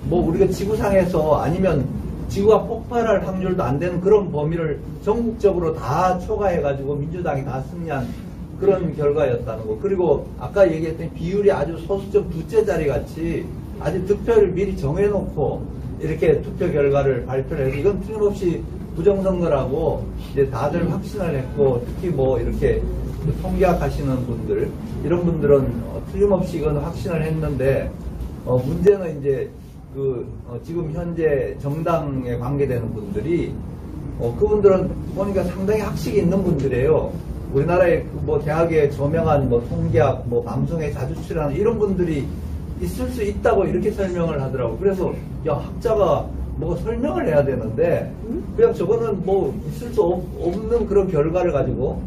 뭐 우리가 지구상에서 아니면 지구가 폭발할 확률도 안 되는 그런 범위를 전국적으로 다 초과해가지고 민주당이 다 승리한 그런 결과였다는 거. 그리고 아까 얘기했던 비율이 아주 소수점 두째 자리 같이 아주 득표를 미리 정해놓고 이렇게 투표 결과를 발표를 해서 이건 틀림없이 부정선거라고 이제 다들 확신을 했고, 특히 뭐 이렇게 통계학 하시는 분들, 이런 분들은 틀림없이 이건 확신을 했는데, 문제는 이제 지금 현재 정당에 관계되는 분들이, 그분들은 보니까 상당히 학식이 있는 분들이에요. 우리나라의 뭐 대학에 저명한 뭐 통계학, 뭐 방송에 자주 출연하는 이런 분들이 있을 수 있다고 이렇게 설명을 하더라고. 그래서 야, 학자가 뭐 설명을 해야 되는데 그냥 저거는 뭐 있을 수 없는 그런 결과를 가지고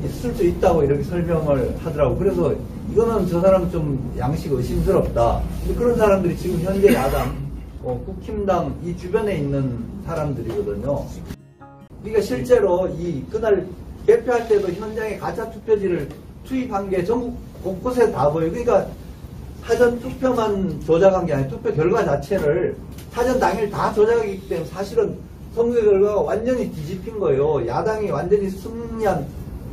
있을 수 있다고 이렇게 설명을 하더라고. 그래서 이거는 저 사람 좀 양식 의심스럽다. 그런 사람들이 지금 현재 야당, 국힘당 이 주변에 있는 사람들이거든요. 그러니까 실제로 그날 개표할 때도 현장에 가짜 투표지를 투입한 게 전국 곳곳에 다 보여요. 그러니까 사전 투표만 조작한 게 아니라 투표 결과 자체를 사전 당일 다 조작하기 때문에 사실은 선거 결과가 완전히 뒤집힌 거예요. 야당이 완전히 승리한,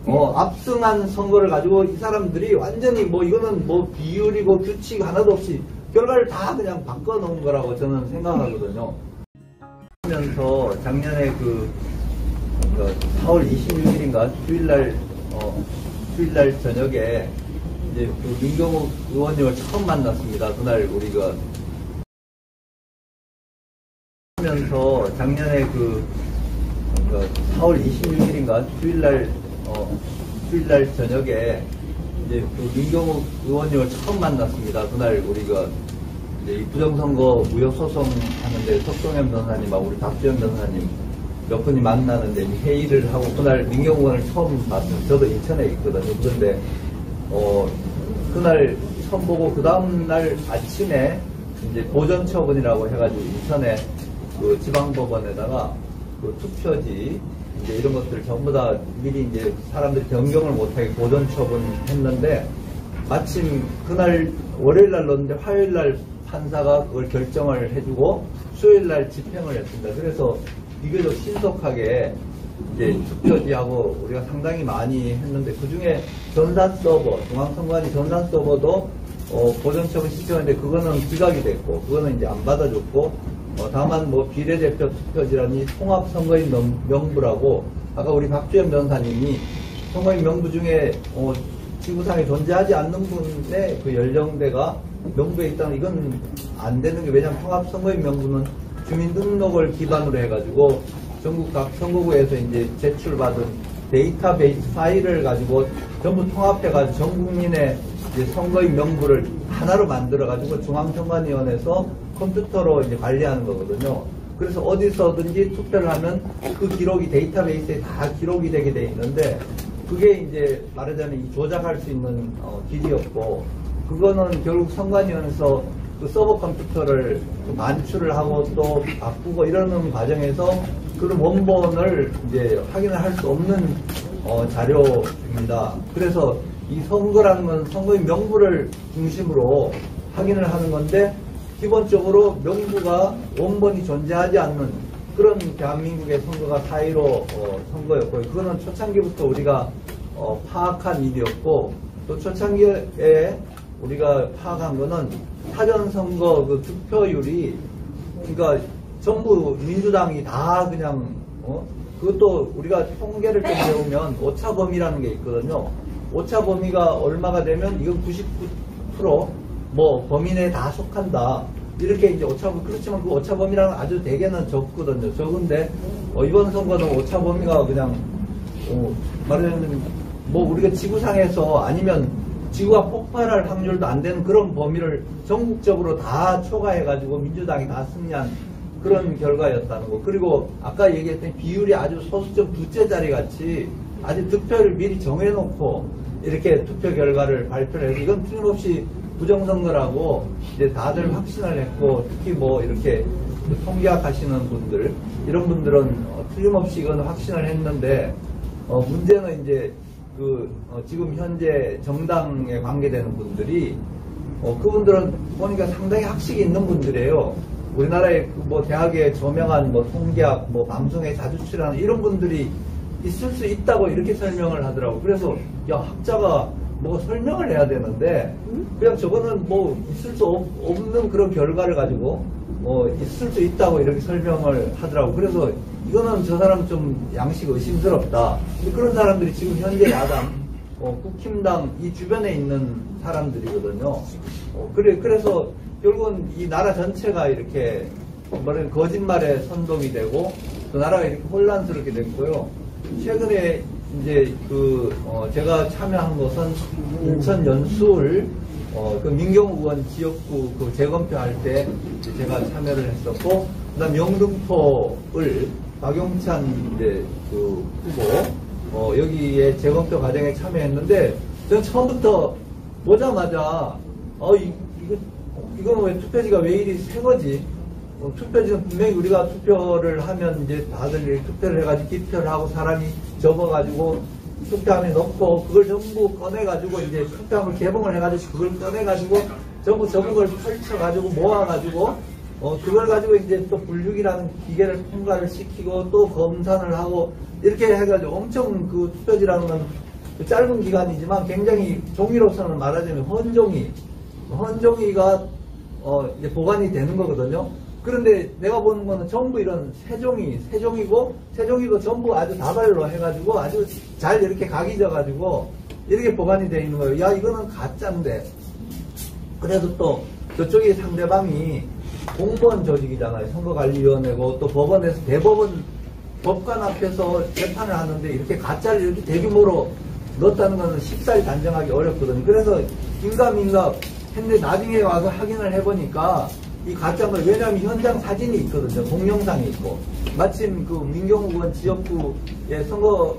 압승한 선거를 가지고 이 사람들이 완전히 뭐 이거는 뭐 비율이고 규칙 하나도 없이 결과를 다 그냥 바꿔놓은 거라고 저는 생각하거든요. 하면서 작년에 4월 26일인가 주일날 저녁에 이제 민경욱 의원님을 처음 만났습니다. 그날 우리가 하면서 작년에 4월 26일인가 주일날 저녁에 이제 민경욱 의원님을 처음 만났습니다. 그날 우리가 이제 부정선거 무효소송 하는데 석동현 변호사님하고 우리 박주현 변호사님 몇 분이 만나는데 회의를 하고 그날 민경욱 의원을 처음 봤어요. 저도 인천에 있거든요. 그런데 그날 처음 보고 그 다음날 아침에 이제 보전처분이라고 해가지고 인천에 지방법원에다가 투표지 이제 이런 것들 전부 다 미리 이제 사람들이 변경을 못하게 보전처분했는데 마침 그날 월요일날 넣었는데 화요일날 판사가 그걸 결정을 해주고 수요일날 집행을 했습니다. 그래서 비교적 신속하게 이제 투표지하고 우리가 상당히 많이 했는데 그 중에 전산 서버, 중앙선관위 전산 서버도 보전처분 시켰는데 그거는 기각이 됐고 그거는 이제 안 받아줬고 다만 뭐 비례대표 투표지라니 통합선거인 명부라고 아까 우리 박주현 변호사님이 선거인 명부 중에 지구상에 존재하지 않는 분의 그 연령대가 명부에 있다는 이건 안 되는 게 왜냐하면 통합선거인 명부는 주민등록을 기반으로 해가지고 전국 각 선거구에서 이제 제출받은 데이터베이스 파일을 가지고 전부 통합해가지고 전 국민의 이제 선거인 명부를 하나로 만들어가지고 중앙선관위원회에서 컴퓨터로 이제 관리하는 거거든요. 그래서 어디서든지 투표를 하면 그 기록이 데이터베이스에 다 기록이 되게 돼 있는데 그게 이제 말하자면 이 조작할 수 있는 기지였고 그거는 결국 선관위원회에서 그 서버 컴퓨터를 반출을 하고 또 바꾸고 이러는 과정에서 그런 원본을 이제 확인을 할 수 없는 자료입니다. 그래서 이 선거라는 건 선거인 명부를 중심으로 확인을 하는 건데 기본적으로 명부가 원본이 존재하지 않는 그런 대한민국의 선거가 4.15 선거였고요. 그거는 초창기부터 우리가 파악한 일이었고 또 초창기에 우리가 파악한 거는 사전선거 그 득표율이 그러니까 전부 민주당이 다 그냥 그것도 우리가 통계를 좀 배우면 오차범위라는 게 있거든요. 오차범위가 얼마가 되면 이건 99% 뭐 범위 내에 다 속한다. 이렇게 이제 오차범위 그렇지만 그 오차범위라는 아주 대개는 적거든요. 적은데 이번 선거는 오차범위가 그냥 말하자면 뭐 우리가 지구상에서 아니면 지구가 폭발할 확률도 안 되는 그런 범위를 전국적으로 다 초과해가지고 민주당이 다 승리한 그런 결과였다는 거. 그리고 아까 얘기했던 비율이 아주 소수점 두째 자리 같이 아주 득표를 미리 정해놓고 이렇게 투표 결과를 발표를 해서 이건 틀림없이 부정선거라고 이제 다들 확신을 했고 특히 뭐 이렇게 통계학 하시는 분들 이런 분들은 틀림없이 이건 확신을 했는데 문제는 이제 지금 현재 정당에 관계되는 분들이 그분들은 보니까 상당히 학식이 있는 분들이에요. 우리나라의 뭐 대학에 저명한 뭐 통계학, 뭐 방송에 자주 출연하는 이런 분들이 있을 수 있다고 이렇게 설명을 하더라고. 그래서 야, 학자가 뭐 설명을 해야 되는데 그냥 저거는 뭐 있을 수 없는 그런 결과를 가지고 있을 수 있다고 이렇게 설명을 하더라고. 그래서 이거는 저 사람 좀 양식 의심스럽다. 그런 사람들이 지금 현재 야당, 국힘당 이 주변에 있는 사람들이거든요. 그래서 결국은 이 나라 전체가 이렇게 뭐랄까 거짓말에 선동이 되고 또 나라가 이렇게 혼란스럽게 됐고요. 최근에 이제 제가 참여한 것은 인천 연수울 그 민경욱 의원 지역구 그 재검표할 때 제가 참여를 했었고, 그다음 영등포을 박용찬 이제 그 후보 여기에 재검표 과정에 참여했는데 저는 처음부터 보자마자 이거는 왜 투표지가 왜 이리 새 거지? 투표지는 분명히 우리가 투표를 하면 이제 다들 투표를 해가지고 기표를 하고 사람이 접어가지고 투표함에 넣고 그걸 전부 꺼내가지고 이제 투표함을 개봉을 해가지고 그걸 꺼내가지고 전부 저걸 펼쳐가지고 모아가지고 그걸 가지고 이제 또 분류기라는 기계를 통과를 시키고 또 검산을 하고 이렇게 해가지고 엄청 그 투표지라는 건 짧은 기간이지만 굉장히 종이로서는 말하자면 헌종이가 이제 보관이 되는 거거든요. 그런데 내가 보는 거는 전부 이런 세종이고 전부 아주 다발로 해가지고 아주 잘 이렇게 각이져가지고 이렇게 보관이 되어 있는 거예요. 야, 이거는 가짜인데. 그래도 또 저쪽이 상대방이 공무원 조직이잖아요. 선거관리위원회고 또 법원에서 대법원 법관 앞에서 재판을 하는데 이렇게 가짜를 이렇게 대규모로 넣었다는 것은 쉽사리 단정하기 어렵거든요. 그래서 긴가민가 했는데 나중에 와서 확인을 해보니까 이 가짜인 거예요. 왜냐하면 현장 사진이 있거든요. 동영상이 있고. 마침 그 민경욱 의원 지역구에 선거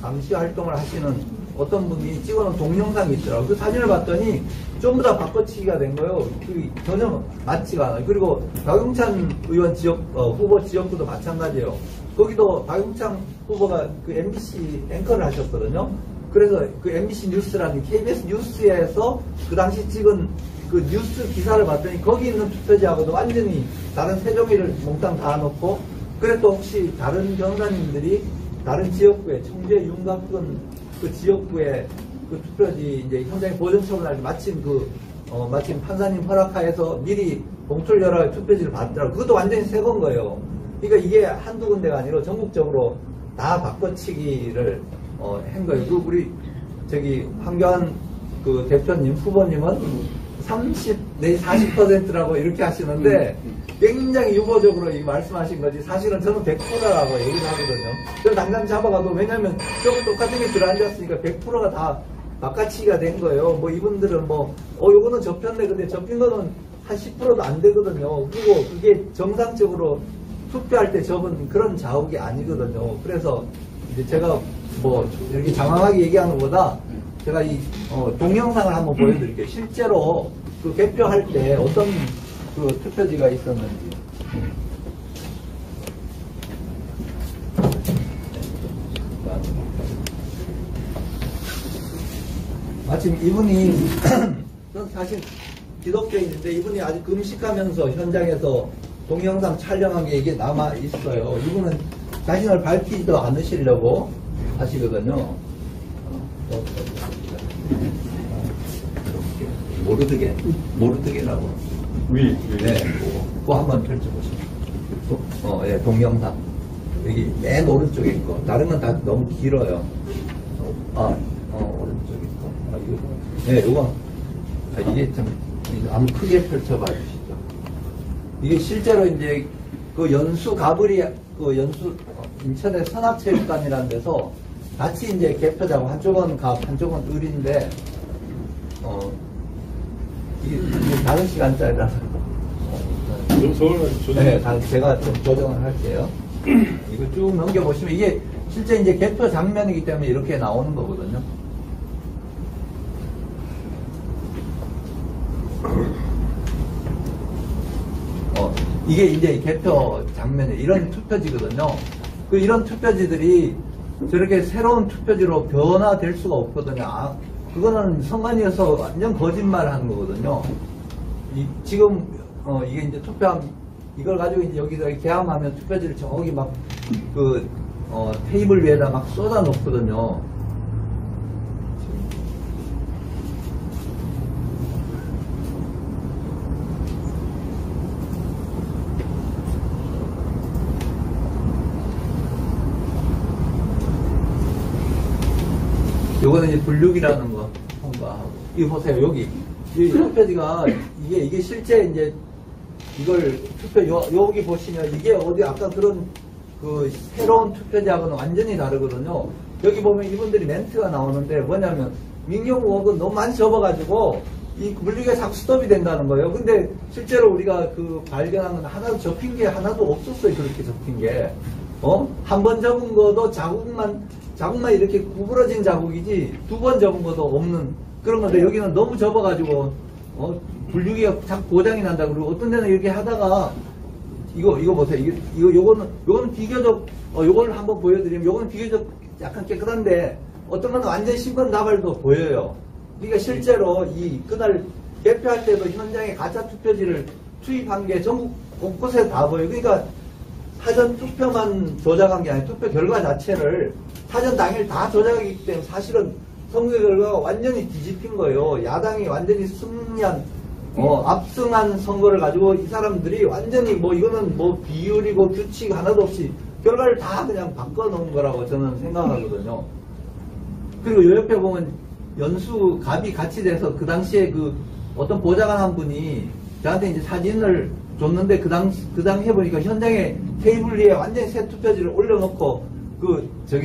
감시 활동을 하시는 어떤 분이 찍어놓은 동영상이 있더라고요. 그 사진을 봤더니 전부 다 바꿔치기가 된 거예요. 그게 전혀 맞지가 않아요. 그리고 박용찬 의원 후보 지역구도 마찬가지예요. 거기도 박용찬 후보가 그 MBC 앵커를 하셨거든요. 그래서 그 MBC 뉴스라는 KBS 뉴스에서 그 당시 찍은 그 뉴스 기사를 봤더니 거기 있는 투표지하고도 완전히 다른 세종이를 몽땅 다 넣고, 그래 또 혹시 다른 변호사님들이 다른 지역구에 청주의 윤곽근 그 지역구에 그 투표지 이제 현장에 보존 처분할 때 마침 판사님 허락하에서 미리 봉투를 열어 투표지를 봤더라고요. 그것도 완전히 새 건 거예요. 그러니까 이게 한두 군데가 아니라 전국적으로 다 바꿔치기를 한 거예요. 그 우리 황교안 그 대표님 후보님은 30 내지 40%라고 이렇게 하시는데 굉장히 유보적으로 말씀하신 거지, 사실은 저는 100%라고 얘기를 하거든요. 그래서 당장 잡아가도, 왜냐면 저거 똑같은 게 들어앉았으니까 100%가 다 바꿔치기가 된 거예요. 뭐 이분들은 요거는 접혔네. 근데 접힌 거는 한 10%도 안 되거든요. 그리고 그게 정상적으로 투표할 때 접은 그런 자욱이 아니거든요. 그래서 이제 제가 이렇게 장황하게 얘기하는 것보다 제가 이 동영상을 한번 보여드릴게요. 실제로 그 개표할 때 어떤 그 투표지가 있었는지. 마침 이분이 사실 기독교인인데 이분이 아주 금식하면서 현장에서 동영상 촬영한 게 이게 남아 있어요. 이분은 자신을 밝히지도 않으시려고 하시거든요. 모르드게라고. 네, 그거 한번 펼쳐보시죠. 예, 동영상. 여기 맨 오른쪽에 있고, 다른 건 다 너무 길어요. 오른쪽에 있고. 이거. 이게 참, 한번 크게 펼쳐봐 주시죠. 이게 실제로 이제 그 연수 가브리, 인천의 선악체육관이라는 데서 같이 이제 개표자고 한쪽은 갑, 한쪽은 을인데, 이게 다른 시간짜리라서. 네, 제가 좀 조정을 할게요. 이거 쭉 넘겨보시면 이게 실제 이제 개표 장면이기 때문에 이렇게 나오는 거거든요. 이게 이제 개표 장면이 이런 투표지거든요. 이런 투표지들이 저렇게 새로운 투표지로 변화될 수가 없거든요. 그거는 선관위에서 완전 거짓말 하는 거거든요. 지금, 이게 이제 투표함, 이걸 가지고 이제 여기다 개함하면 투표지를 저기 막, 테이블 위에다 막 쏟아 놓거든요. 요거는 이제 분류기라는 거 통과하고. 이거 보세요, 여기. 이 투표지가, 이게 실제 이제, 이걸 여기 보시면 이게 어디 아까 그런 새로운 투표지하고는 완전히 다르거든요. 여기 보면 이분들이 멘트가 나오는데 뭐냐면, 민경욱은 너무 많이 접어가지고, 이 분류기가 자꾸 스톱이 된다는 거예요. 근데 실제로 우리가 발견한 건 하나도 접힌 게 하나도 없었어요. 그렇게 접힌 게. 한 번 접은 거도 자국만 이렇게 구부러진 자국이지, 두 번 접은 것도 없는 그런 건데, 여기는 너무 접어가지고, 분류기가 자꾸 고장이 난다. 그리고 어떤 데는 이렇게 하다가, 이거 보세요. 요거는 비교적, 요걸 한번 보여드리면, 요거는 비교적 약간 깨끗한데, 어떤 건 완전 신건나발도 보여요. 그러니까 실제로 그날 개표할 때도 현장에 가짜 투표지를 투입한 게 전국 곳곳에 다 보여요. 그러니까 사전 투표만 조작한 게 아니라 투표 결과 자체를 사전 당일 다 조작하기 때문에 사실은 선거 결과가 완전히 뒤집힌 거예요. 야당이 완전히 승리한, 압승한 선거를 가지고 이 사람들이 완전히 이거는 비율이고 규칙 하나도 없이 결과를 다 그냥 바꿔놓은 거라고 저는 생각하거든요. 그리고 요 옆에 보면 연수 갑이 같이 돼서 그 당시에 어떤 보좌관 한 분이 저한테 이제 사진을 줬는데 그 당시 해보니까 현장에 테이블 위에 완전히 새 투표지를 올려놓고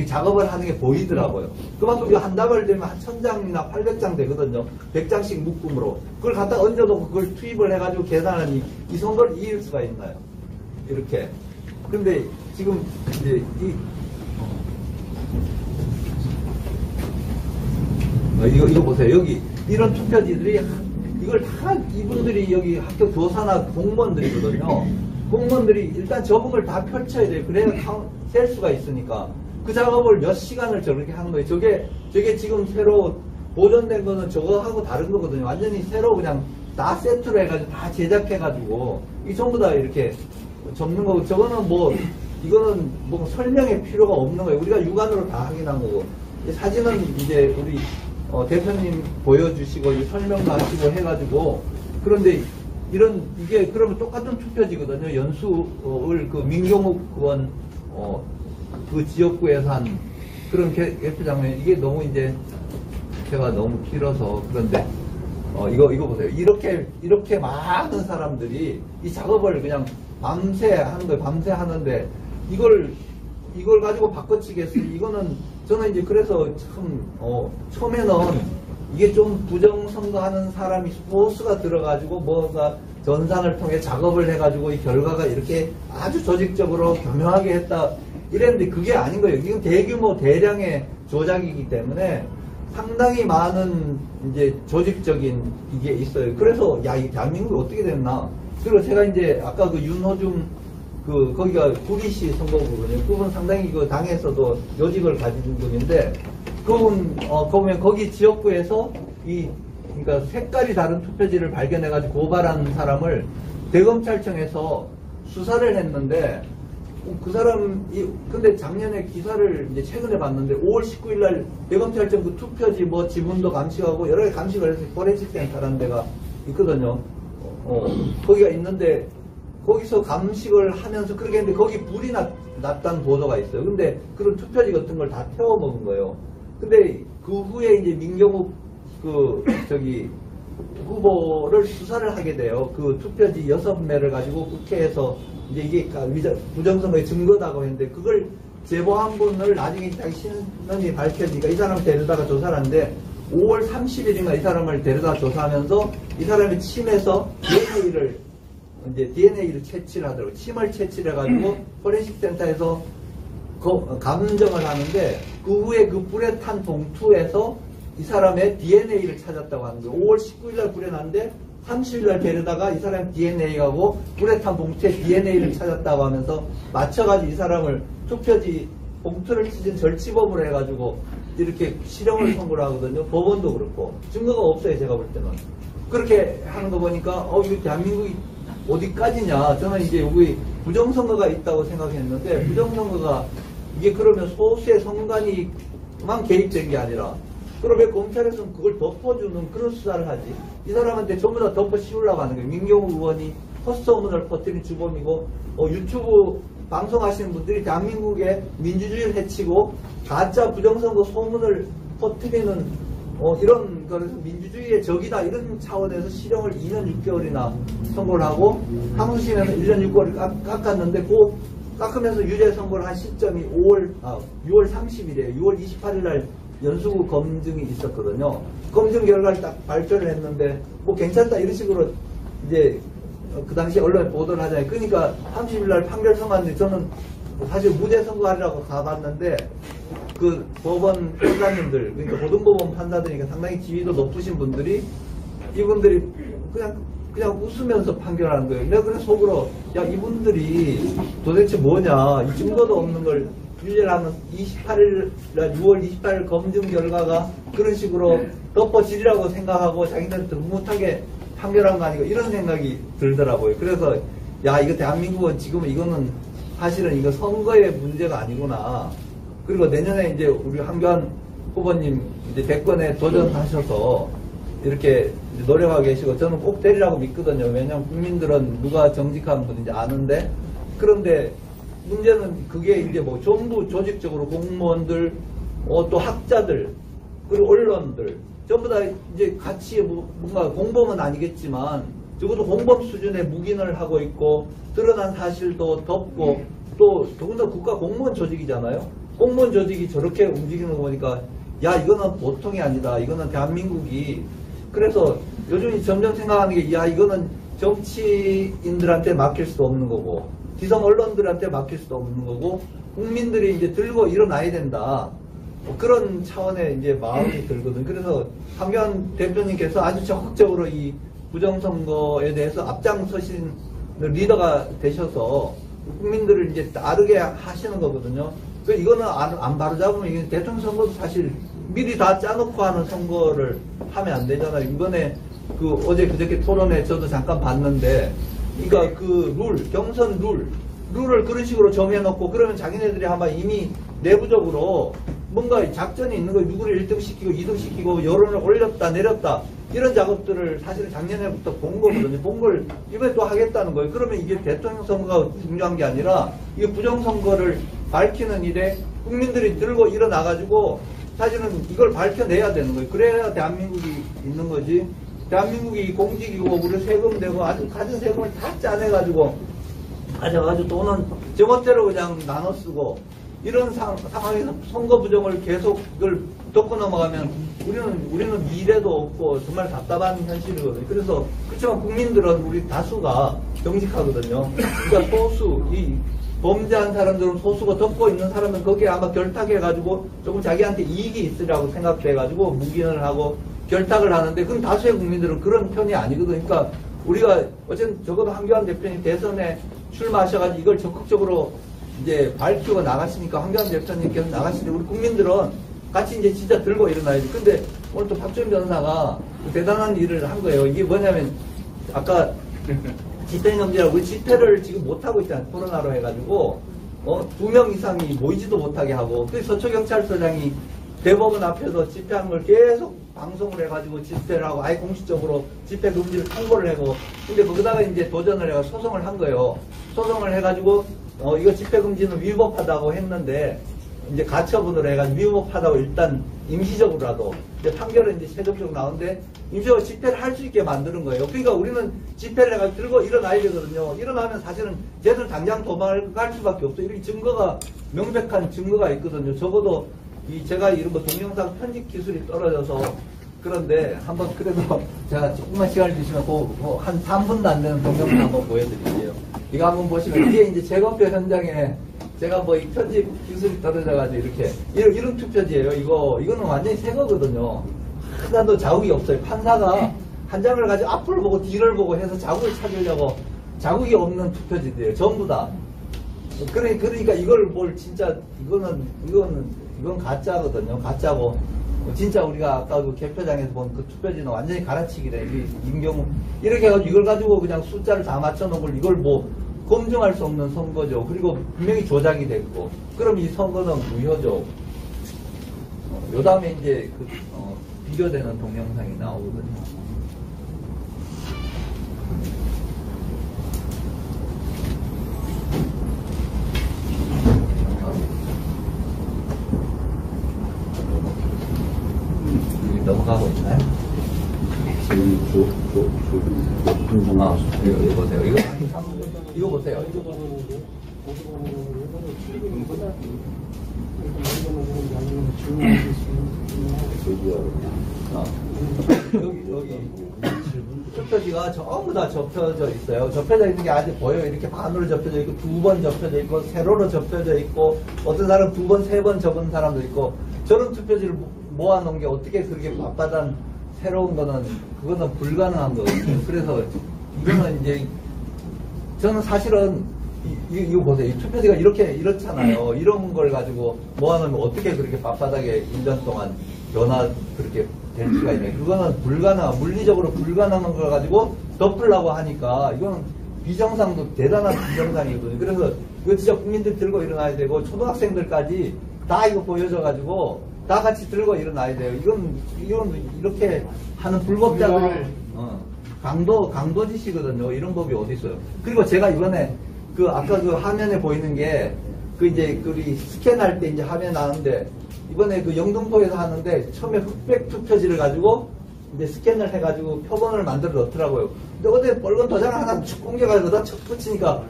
작업을 하는 게 보이더라고요. 그만큼 한 다발 되면 한 1000장이나 800장 되거든요. 100장씩 묶음으로. 그걸 갖다 얹어놓고 그걸 투입을 해가지고 계산하니 이 선거를 이길 수가 있나요? 이렇게. 근데 지금 이제 이거 보세요. 여기 이런 투표지들이 이걸 다 이분들이 여기 학교 교사나 공무원들이거든요. 공무원들이 일단 적응을 다 펼쳐야 돼요. 그래야 셀 수가 있으니까. 그 작업을 몇 시간을 저렇게 하는 거예요. 저게 지금 새로 보존된 거는 저거하고 다른 거거든요. 완전히 새로 그냥 다 세트로 해가지고 다 제작해가지고 이 전부 다 이렇게 접는 거고, 저거는 이거는 설명의 필요가 없는 거예요. 우리가 육안으로 다 확인한 거고. 사진은 이제 우리 대표님 보여주시고 설명도 하시고 해가지고. 그런데 이게 그러면 똑같은 투표지거든요. 연수을 민경욱 의원 그 지역구에서 한 그런 개표 장면, 이게 너무 이제 제가 너무 길어서. 그런데 이거 보세요. 이렇게 많은 사람들이 이 작업을 그냥 밤새 하는 거예요. 밤새 하는데 이걸 가지고 바꿔치겠어요. 이거는 저는 이제 그래서 참 처음에는 이게 좀 부정선거하는 사람이 소수가 들어가지고 뭔가 전산을 통해 작업을 해가지고 이 결과가 이렇게 아주 조직적으로 교묘하게 했다 이랬는데 그게 아닌 거예요. 이건 대규모 대량의 조작이기 때문에 상당히 많은 이제 조직적인 이게 있어요. 그래서 이 대한민국이 어떻게 됐나. 그리고 제가 이제 아까 윤호중 거기가 구리시 선거구거든요. 그분 상당히 당에서도 요직을 가진 분인데, 그분, 보면 거기 지역구에서 그러니까 색깔이 다른 투표지를 발견해가지고 고발한 사람을 대검찰청에서 수사를 했는데, 그 근데 작년에 기사를 이제 최근에 봤는데, 5월 19일 날 대검찰청 그 투표지 지문도 감식하고 여러 개 감식을 해서 포렌식 센터라는 데가 있거든요. 거기가 있는데, 거기서 감식을 하면서 그렇게 했는데 거기 불이 났다는 보도가 있어요. 근데 그런 투표지 같은 걸 다 태워먹은 거예요. 근데 그 후에 이제 민경욱 후보를 수사를 하게 돼요. 그 투표지 6매를 가지고 국회에서 이제 이게 부정선거의 증거다고 했는데, 그걸 제보한 분을 나중에 자기 신원이 밝혀지니까 이 사람을 데려다가 조사를 하는데, 5월 30일인가 이 사람을 데려다 조사하면서 이 사람이 침에서 DNA를 채취를 하더라고요. 침을 채취를 해가지고 포렌식 센터에서 감정을 하는데, 그 후에 그 불에 탄 봉투에서 이 사람의 DNA를 찾았다고 하는 거예요. 5월 19일날 불에 났는데 30일날 데려다가 이 사람 DNA하고 불에 탄 봉투에 DNA를 찾았다고 하면서 맞춰가지고 이 사람을 투표지 봉투를 찢은 절치범으로 해가지고 이렇게 실형을 선고를 하거든요. 법원도 그렇고 증거가 없어요. 제가 볼 때는 그렇게 하는 거 보니까 이거 대한민국이 어디까지냐. 저는 이제 여기 부정선거가 있다고 생각했는데 부정선거가 이게 그러면 소수의 선관위만 개입된 게 아니라 그럼 왜 검찰에서는 그걸 덮어주는 그런 수사를 하지? 이 사람한테 전부 다 덮어 씌우려고 하는 거예요. 민경우 의원이 헛소문을 퍼뜨린 주범이고 유튜브 방송하시는 분들이 대한민국의 민주주의를 해치고 가짜 부정선거 소문을 퍼뜨리는 이런 거에서 민주주의의 적이다 이런 차원에서 실형을 2년 6개월이나 선고를 하고 항소심에서 1년 6개월을 깎았는데 그 깎으면서 유죄 선고를 한 시점이 6월 30일이에요. 6월 28일 날 연수구 검증이 있었거든요. 검증 결과를 딱 발표를 했는데 뭐 괜찮다 이런 식으로 이제 그 당시 언론에 보도를 하잖아요. 그러니까 30일 날 판결 선고하는데 저는 사실 무죄 선고하려고 가봤는데 그 법원 판사님들 그러니까 고등법원 판사들이니까 상당히 지위도 높으신 분들이 이분들이 그냥 웃으면서 판결하는 거예요. 내가 그래서 속으로 야 이분들이 도대체 뭐냐 이 증거도 없는 걸 유죄를 하면 28일 6월 28일 검증 결과가 그런 식으로 덮어지리라고 생각하고 자기들 묵묵하게 판결한 거 아니고 이런 생각이 들더라고요. 그래서 야 이거 대한민국은 지금 이거는 사실은 이거 선거의 문제가 아니구나. 그리고 내년에 이제 우리 한교안 후보님 이제 대권에 도전하셔서 이렇게 노력하고 계시고 저는 꼭 되리라고 믿거든요. 왜냐하면 국민들은 누가 정직한 분인지 아는데 그런데 문제는 그게 이제 뭐 전부 조직적으로 공무원들 또 학자들 그리고 언론들 전부 다 이제 같이 뭔가 공범은 아니겠지만 적어도 공범 수준의 묵인을 하고 있고 드러난 사실도 덮고 또 더군다나 국가 공무원 조직이잖아요. 공무원 조직이 저렇게 움직이는 거 보니까 야 이거는 보통이 아니다. 이거는 대한민국이 그래서 요즘 점점 생각하는 게 야 이거는 정치인들한테 맡길 수도 없는 거고 기성 언론들한테 맡길 수도 없는 거고 국민들이 이제 들고 일어나야 된다. 그런 차원의 이제 마음이 들거든. 그래서 한교안 대표님께서 아주 적극적으로 이 부정선거에 대해서 앞장서신 리더가 되셔서 국민들을 이제 따르게 하시는 거거든요. 그 이거는 안 바로잡으면 이게 대통령 선거도 사실 미리 다 짜놓고 하는 선거를 하면 안 되잖아요. 이번에 그 어제 그저께 토론회 저도 잠깐 봤는데, 그러니까 그 경선 룰을 그런 식으로 정해놓고 그러면 자기네들이 아마 이미 내부적으로 뭔가 작전이 있는 거예요. 누구를 1등 시키고 2등 시키고 여론을 올렸다 내렸다 이런 작업들을 사실은 작년에부터 본 거거든요. 본 걸 이번에 또 하겠다는 거예요. 그러면 이게 대통령 선거가 중요한 게 아니라 이게 부정선거를 밝히는 일에 국민들이 들고 일어나가지고 사실은 이걸 밝혀내야 되는 거예요. 그래야 대한민국이 있는 거지. 대한민국이 공직이고 우리 세금 내고 아주 가진 세금을 다 짜내가지고 가져가지고 돈은 제멋대로 그냥 나눠 쓰고 이런 상황에서 선거 부정을 계속 이걸 덮고 넘어가면 우리는 미래도 없고 정말 답답한 현실이거든요. 그래서 그렇지만 국민들은 우리 다수가 정직하거든요. 그러니까 소수 이 범죄한 사람들은 소수가 덮고 있는 사람은 거기에 아마 결탁해가지고 조금 자기한테 이익이 있으라고 생각해가지고 묵인을 하고 결탁을 하는데 그럼 다수의 국민들은 그런 편이 아니거든요. 그러니까 우리가 어쨌든 적어도 한교안 대표님 대선에 출마하셔가지고 이걸 적극적으로 이제 밝히고 나가시니까 한교안 대표님께서 나가시는데 우리 국민들은 같이 이제 진짜 들고 일어나야지. 근데 오늘 또 박주민 변호사가 대단한 일을 한 거예요. 이게 뭐냐면 아까 집행금지라고 우리 집회를 지금 못하고 있잖아요. 코로나로 해가지고 2명 이상이 모이지도 못하게 하고 그 서초경찰서장이 대법원 앞에서 집회한 걸 계속 방송을 해가지고 집회를 하고 아예 공식적으로 집회 금지를 통보를 하고 근데 거기다가 이제 도전을 해가 소송을 한 거예요. 소송을 해가지고 이거 집회 금지는 위법하다고 했는데 이제 가처분으로 해가지고 위법하다고 일단 임시적으로라도 이제 판결은 이제 최종적으로 나오는데 임시적으로 집회를 할 수 있게 만드는 거예요. 그러니까 우리는 집회를 해가지고 들고 일어나야 되거든요. 일어나면 사실은 쟤들 당장 도망갈 수밖에 없어요. 이렇게 증거가 명백한 증거가 있거든요. 적어도 제가 이런 거 동영상 편집 기술이 떨어져서 그런데 한번 그래도 제가 조금만 시간을 주시면 한 3분도 안 되는 동영상 한번 보여드릴게요. 이거 한번 보시면 이게 이제 재검표 현장에 제가 이 편집 기술이 떨어져가지고 이런 투표지예요. 이거는 완전히 새 거거든요. 하나도 자국이 없어요. 판사가 한 장을 가지고 앞을 보고 뒤를 보고 해서 자국을 찾으려고 자국이 없는 투표지들이에요. 전부 다. 그러니까 이걸 뭘 진짜, 이건 가짜거든요. 가짜고. 진짜 우리가 아까 그 개표장에서 본 그 투표지는 완전히 갈아치기래. 임경우. 이렇게 해가지고 이걸 가지고 그냥 숫자를 다 맞춰놓은 걸 이걸 뭐 검증할 수 없는 선거죠. 그리고 분명히 조작이 됐고. 그럼 이 선거는 무효죠. 요 다음에 이제 비교되는 동영상이 나오거든요. 넘어가고 있나요? 이거 보세요. 이거 보세요. 여기 투표지가 전부 다 접혀져 있어요. 접혀져 있는 게 아직 보여요. 이렇게 반으로 접혀져 있고, 2번 접혀져 있고, 세로로 접혀져 있고, 어떤 사람 2번, 3번 접은 사람도 있고, 저런 투표지를 모아놓은 게 어떻게 그렇게 맞바단 새로운 거는, 그거는 불가능한 거거든요. 그래서 이거는 이제, 저는 사실은, 이거 보세요. 이 투표지가 이렇잖아요. 이런 걸 가지고 모아놓으면 어떻게 그렇게 맞바닥에 1년 동안 그렇게 될 수가 있냐. 그거는 물리적으로 불가능한 걸 가지고 덮으려고 하니까, 이거는 비정상도 대단한 비정상이거든요. 그래서 이거 진짜 국민들 들고 일어나야 되고, 초등학생들까지 다 이거 보여줘가지고, 다 같이 들고 일어나야 돼요. 이건 이렇게 하는 불법자들, 강도짓이거든요. 이런 법이 어디 있어요. 그리고 제가 이번에, 아까 그 화면에 보이는 게, 우리 스캔할 때 이제 화면 나오는데, 이번에 그 영등포에서 하는데, 처음에 흑백 투표지를 가지고, 이제 스캔을 해가지고 표본을 만들어 넣더라고요. 근데 어제 빨간 도장을 하나 쭉 옮겨가지고 다 척 붙이니까,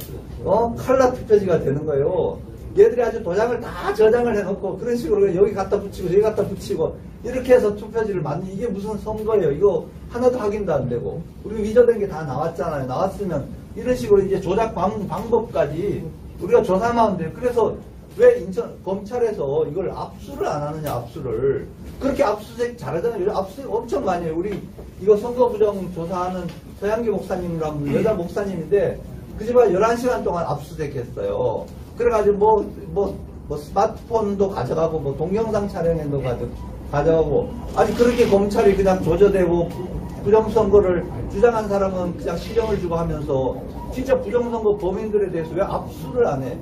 칼라 투표지가 되는 거예요. 얘들이 아주 도장을 다 저장을 해놓고, 그런 식으로 여기 갖다 붙이고, 여기 갖다 붙이고, 이렇게 해서 투표지를 이게 무슨 선거예요. 이거 하나도 확인도 안 되고. 우리 위조된 게 다 나왔잖아요. 나왔으면, 이런 식으로 이제 조작 방법까지 우리가 조사만 하면 돼요. 그래서 왜 검찰에서 이걸 압수를 안 하느냐, 압수를. 그렇게 압수수색 잘하잖아요. 압수수색 엄청 많이 해요. 우리 이거 선거부정 조사하는 서양기 목사님이랑 여자 목사님인데, 그 집안 11시간 동안 압수수색 했어요. 그래가지고 스마트폰도 가져가고, 동영상 촬영해도 가져가고, 아니, 그렇게 검찰이 그냥 조져대고, 부정선거를 주장한 사람은 그냥 실형을 주고 하면서, 진짜 부정선거 범인들에 대해서 왜 압수를 안 해?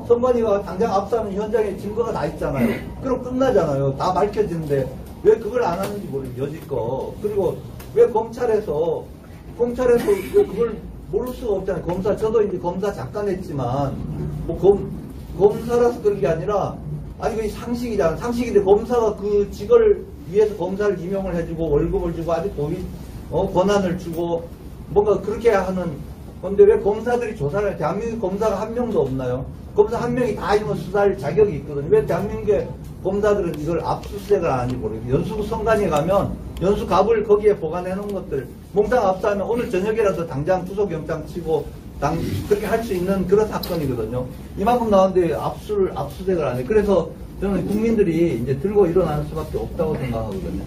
선관위가 당장 압수하면 현장에 증거가 다 있잖아요. 그럼 끝나잖아요. 다 밝혀지는데 왜 그걸 안 하는지 모르겠어요. 여지껏. 그리고 왜 검찰에서 왜 그걸 모를 수가 없잖아요. 저도 이제 검사 잠깐 했지만, 검사라서 그런 게 아니라, 아니, 그게 상식이잖아. 상식인데 검사가 그 직을 위해서 검사를 임용을 해주고 월급을 주고 아주 권한을 주고 뭔가 그렇게 하는 건데, 왜 검사들이 조사를 해? 대한민국 검사가 한 명도 없나요? 검사 한 명이 다 이거 수사할 자격이 있거든요. 왜 대한민국의 검사들은 이걸 압수수색을 안 하는지 모르겠어요. 연수구 선관위에 가면 연수갑을 거기에 보관해 놓은 것들 몽땅 압수하면 오늘 저녁이라도 당장 구속영장 치고 그렇게 할 수 있는 그런 사건이거든요. 이만큼 나왔는데 압수수색을 안 해. 그래서 저는 국민들이 이제 들고 일어나는 수밖에 없다고 생각하거든요.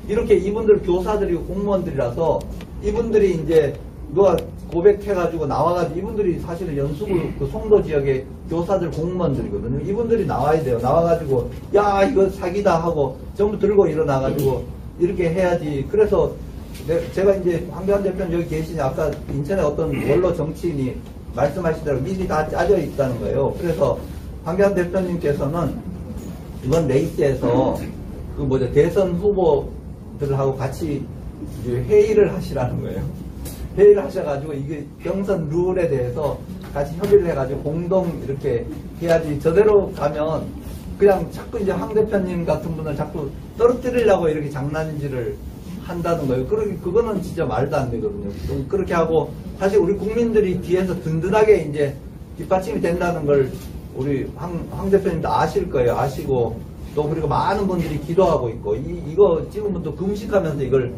이렇게 이분들 교사들이고 공무원들이라서 이분들이 이제 누가 고백해가지고 나와가지고, 이분들이 사실은 연수구 그 송도 지역의 교사들 공무원들이거든요. 이분들이 나와야 돼요. 나와가지고 야, 이거 사기다 하고 전부 들고 일어나가지고 이렇게 해야지. 그래서 제가 이제 황교안 대표는 여기 계시니, 아까 인천에 어떤 원로 정치인이 말씀하시더라고요. 미리 다 짜져 있다는 거예요. 그래서 황교안 대표님께서는 이번 레이스에서 대선 후보들하고 같이 회의를 하시라는 거예요. 회의를 하셔가지고 이게 경선 룰에 대해서 같이 협의를 해가지고 공동 이렇게 해야지. 저대로 가면 그냥 자꾸 이제 황 대표님 같은 분은 자꾸 떨어뜨리려고 이렇게 장난질을 한다는 거예요. 그거는 진짜 말도 안 되거든요. 그렇게 하고, 사실 우리 국민들이 뒤에서 든든하게 이제 뒷받침이 된다는 걸 우리 황 대표님도 아실 거예요. 아시고, 또 그리고 많은 분들이 기도하고 있고, 이거 찍으면 또 금식하면서 이걸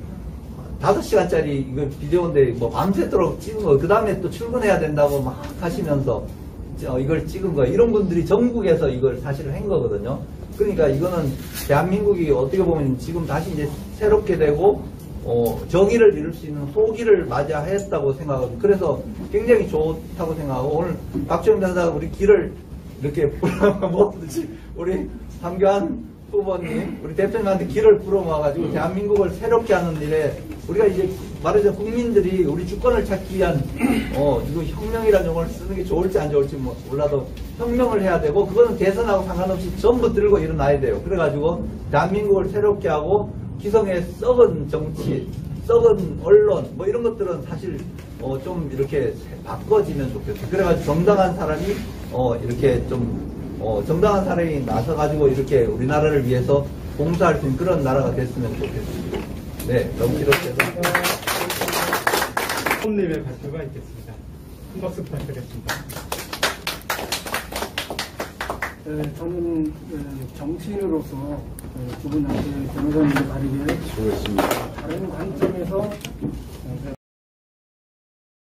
5시간짜리 이거 비디오인데 밤새도록 찍은 거, 그 다음에 또 출근해야 된다고 막 하시면서 이걸 찍은 거예요. 이런 분들이 전국에서 이걸 사실 한 거거든요. 그러니까 이거는 대한민국이 어떻게 보면 지금 다시 이제 새롭게 되고, 정의를 이룰 수 있는 호기를 맞이했다고 생각하고, 그래서 굉장히 좋다고 생각하고, 오늘 박주영 변호사가 우리 길을 이렇게 뭐든지 우리 황교안 후보님, 우리 대표님한테 길을 풀어모아가지고 대한민국을 새롭게 하는 일에 우리가 이제 말하자면 국민들이 우리 주권을 찾기 위한 이거 혁명이라는 용어를 쓰는 게 좋을지 안 좋을지 몰라도 혁명을 해야 되고, 그거는 대선하고 상관없이 전부 들고 일어나야 돼요. 그래가지고 대한민국을 새롭게 하고, 기성의 썩은 정치, 썩은 언론 뭐 이런 것들은 사실 좀 이렇게 바꿔지면 좋겠어요. 그래가지고 정당한 사람이 이렇게 좀 정당한 사람이 나서가지고 이렇게 우리나라를 위해서 봉사할 수 있는 그런 나라가 됐으면 좋겠습니다. 네, 너무 길었어요. 후보님의 발표가 있겠습니다. 한 박수 부탁드리겠습니다. 저는 정치인으로서 두 분한테 변호사님을 다르게 다른 관점에서